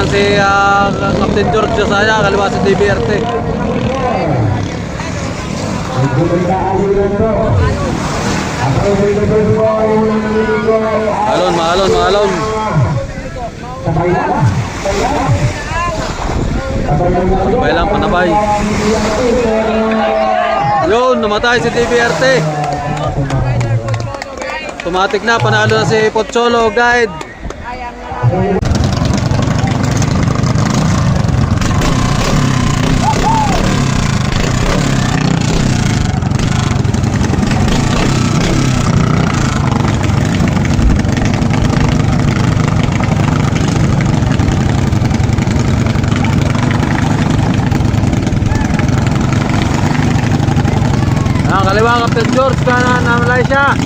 si Captain George Josiah, kaliwa si DBRT. Maalon. Panabay. Yun, namatay si DBRT. Automatic na, panalo na si Pocholo Guide. Kaliwa Captain George, kanan na Malaysia.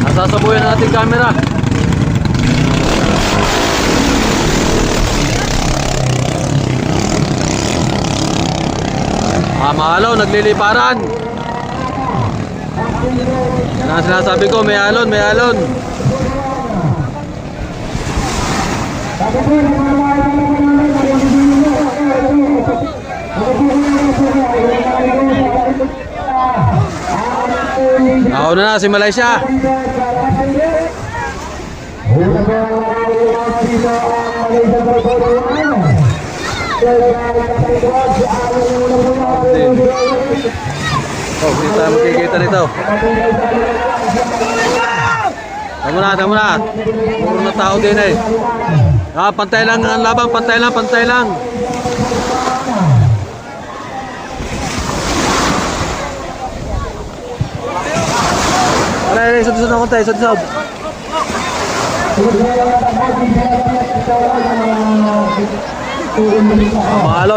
Nasasabuyan ang ating camera. Maalon, nagliliparan. Yan ang sinasabi ko, may alon. Nauna na si Malaysia. Oh, hindi tayo magkikita nito. Tama na. Puro na tao din eh. Pantay lang ang laban, pantay lang. Aray, sud na kontay, sud.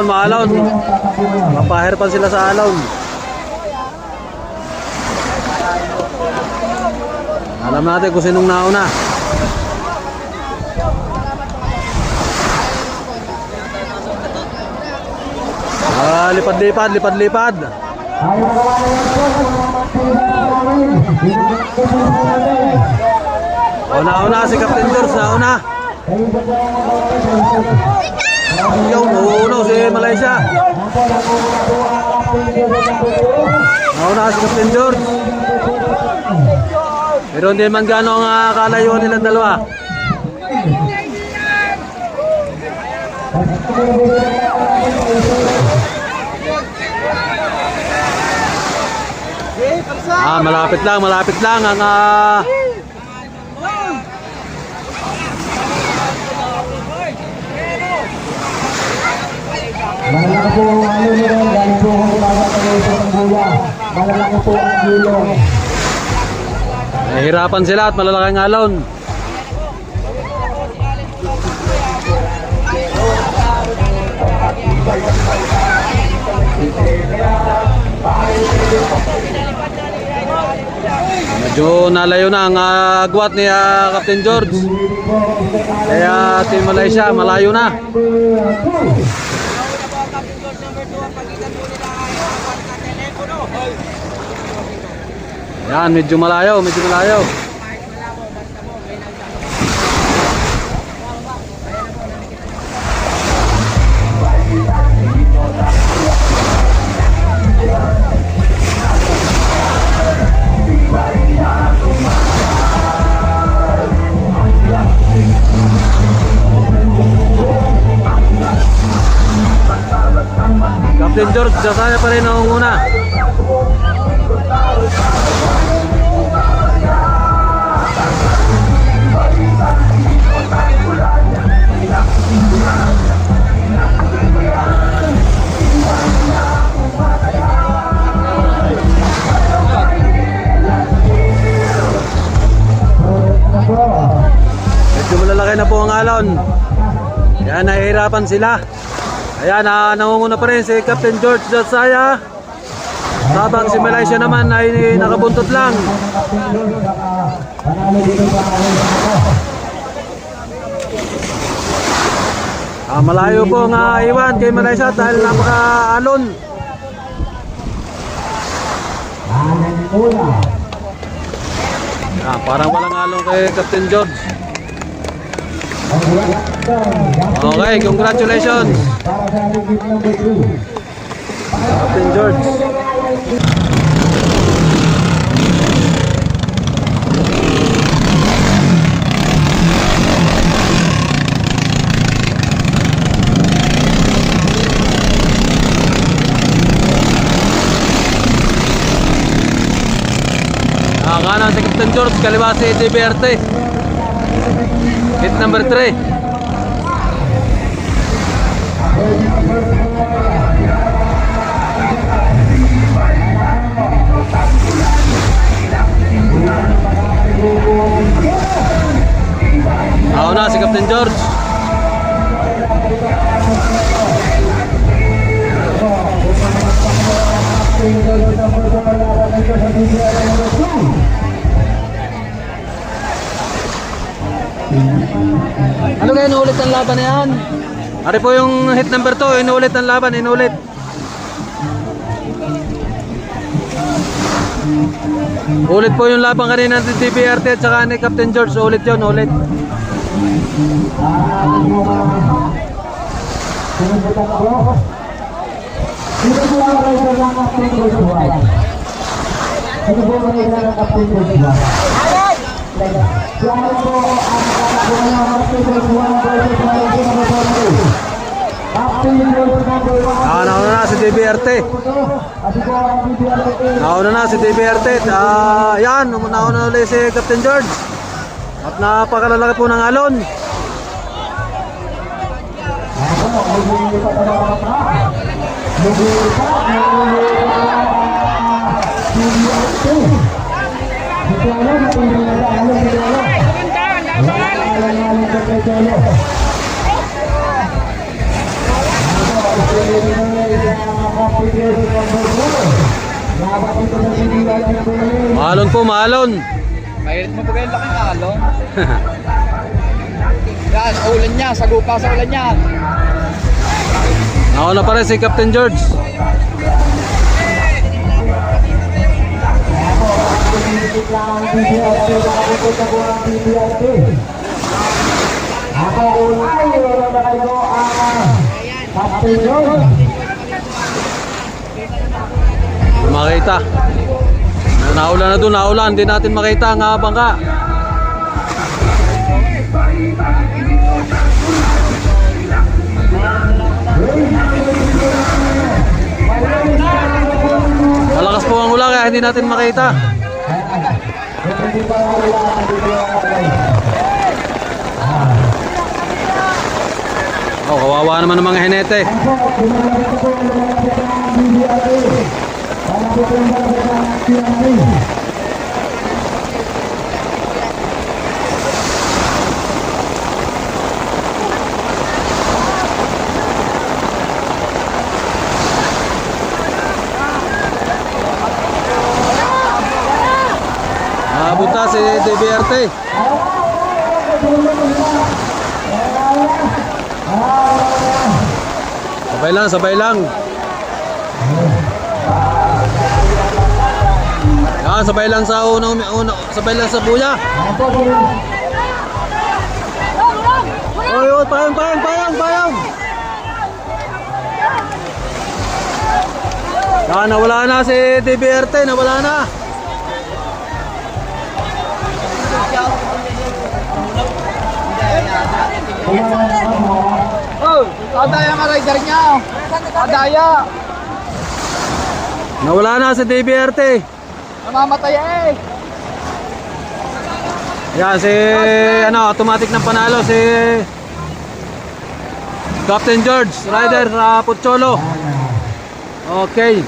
Maalon. Mapahirpan sila sa alon. Alam natin kung sinong nauna. Lipad. Nauna si Captain George, nauna. Nauna si Malaysia. Nauna si Captain George. Pero hindi man gano'ng kalayuan nilang dalawa. Malapit lang ang Malalaki po ang ano nyo rin, dahil po kung bawat kayo sa Sambuya. Malalaki po ang gulong. Nahihirapan sila at malalaking alon. Medyo nalayo na ang agwat ni Captain George. Kaya Team Malaysia malayo na. Yan, medyo malayo. Captain George, Josiah pa rin ang una. Medyo malalaki na po ang alon. Yan, nahihirapan sila. Ayan, nangunguna pa rin si Captain George Josiah. Habang si Malaysia naman ay nakabuntot lang. Malayo po ang iwan kay Malaysia dahil napaka-alon. Parang walang halong kay Captain George. Okay, congratulations para sa ating team number 2. Captain George. Kanan si Captain George, kaliwa si JBRT. Hit number 3. Nauna si Captain George. Ano kaya inuulit ang laban na yan? Ari po yung hit number 2, inuulit ang laban, inuulit. Ulit po yung laban kanina ng DBRT at saka ni Captain George, ulit yun, ulit. Sino po ang rider ng Captain George? Sino po ang rider ng Captain George? Siya po ang kakakuha ng Captain George 1 versus Malaysia number 2. Captain George number 1. Nauna na si DBRT. Nauna na si DBRT. Yan, nauna ulit si Captain George. At napakalalaki po ng alon. Maalon po, maalon. Mahirit mo po kayo laking alon. Yan, ulan niya, sagupa sa ulan niya. Nauna pa rin si Captain George. Ako ulay, meron na kayo ang Captain George. Makita. Naulan na doon, naulan. Hindi natin makita ang bangka. Malakas po ang ulan kaya hindi natin makita. Oh, kawawa naman ng mga hinete. Napunta si DBRT. Sabay lang, sabay lang. Yan, sabay lang sa sabay lang sa buya. Oy, payong. Yan, nawala na si DBRT, nawala na. Oh, kadaya nga rider niya. Kadaya. Nawala na si DBRT. Namamatay eh. Yan, si automatic ng panalo si Captain George, rider sa Pocholo. Okay.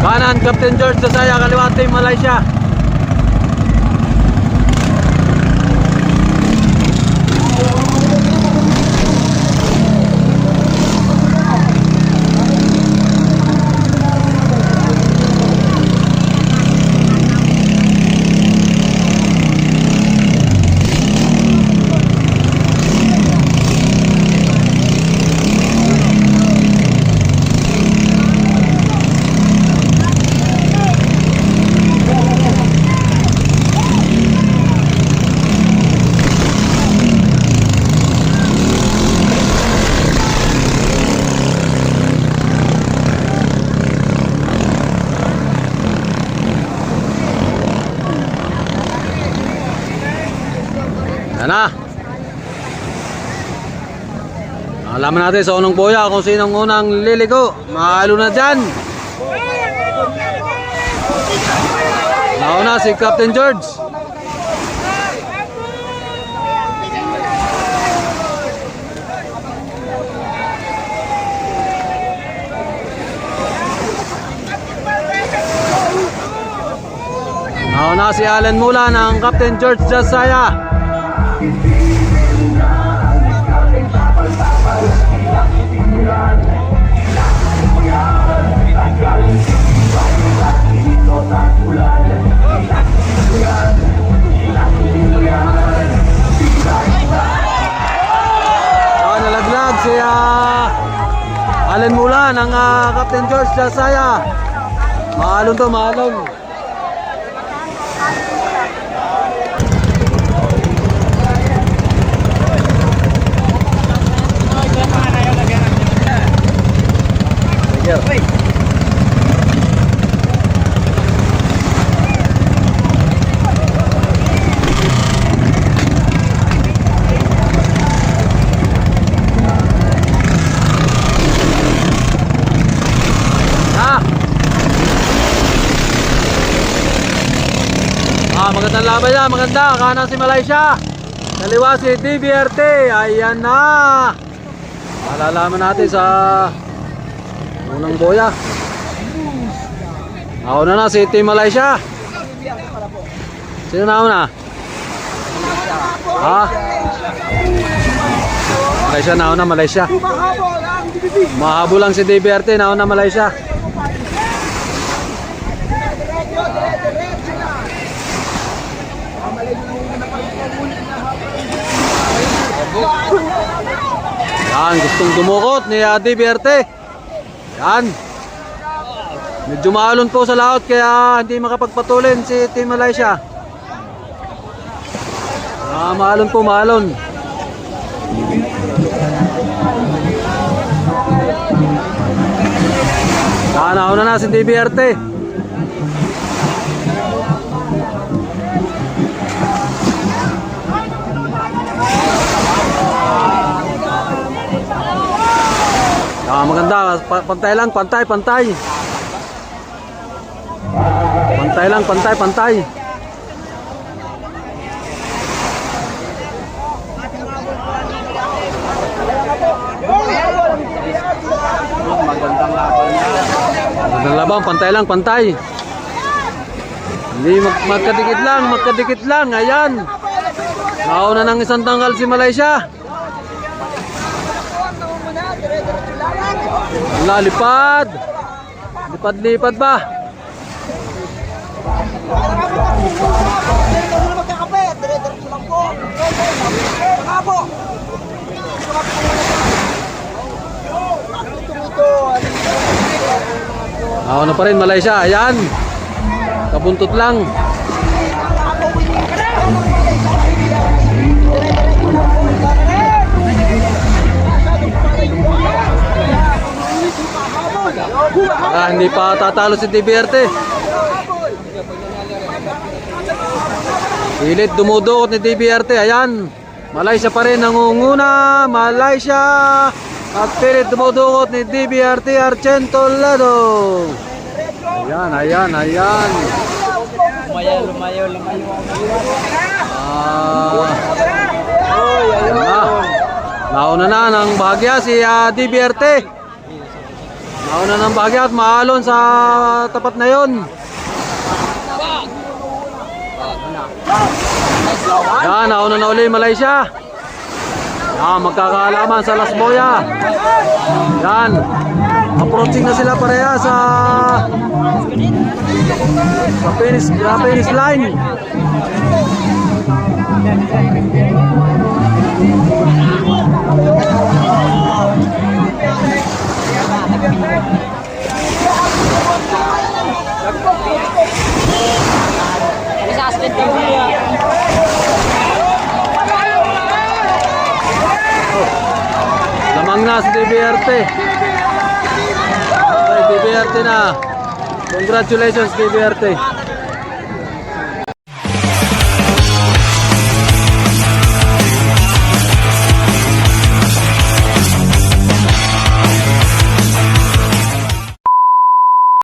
Kanan Captain George sa saya, kaliwa Team Malaysia. Alaman natin sa unang boya kung sinong unang liligo. Mahalo na dyan. Nauna si Captain George. Nauna si Allen Mula ng Captain George Jasaya. Nalaglag si Allen Mula ng Captain George Jasaya. Mahalon to, mahalon. Magandang laban yan, maganda. Kanan si Malaysia, kaliwa si DBRT. Ayan na. Malalaman natin sa unang boya. Nauna na si Team Malaysia. Sino nauna? Ha? Malaysia nauna, Malaysia. Mahabo lang si DBRT, nauna Malaysia. Yan, gustong dumukot ni DBRT. Yan. Medyo maalon po sa laot kaya hindi makapagpatulin si Team Malaysia. Maalon po, maalon. Nauna na si DBRT. Maganda, pantay lang, pantay. Pantay lang, pantay. Magandang laban, pantay lang, pantay. Hindi magkadikit lang, ayan. Nauna ng isang tanggal si Malaysia. Wala, lipad ba? Nauna pa rin Malaysia, ayan. Kabuntot lang. Hindi pa tatalo si DBRT. Pilit dumudukot ni DBRT. Ayan, Malaysia pa rin nangunguna. Malaysia. At pilit dumudukot ni DBRT Argento Lado. Ayan. Lumayo. Nauna na ng bahagya si DBRT. Nauna ng bahagya at maalon sa tapat na yon. Yan, nauna na uli Malaysia. Yan, magkakaalaman sa Las Boya. Yan, approaching na sila pareha sa finish line. Lamang na si DBRT. DBRT na. Congratulations DBRT.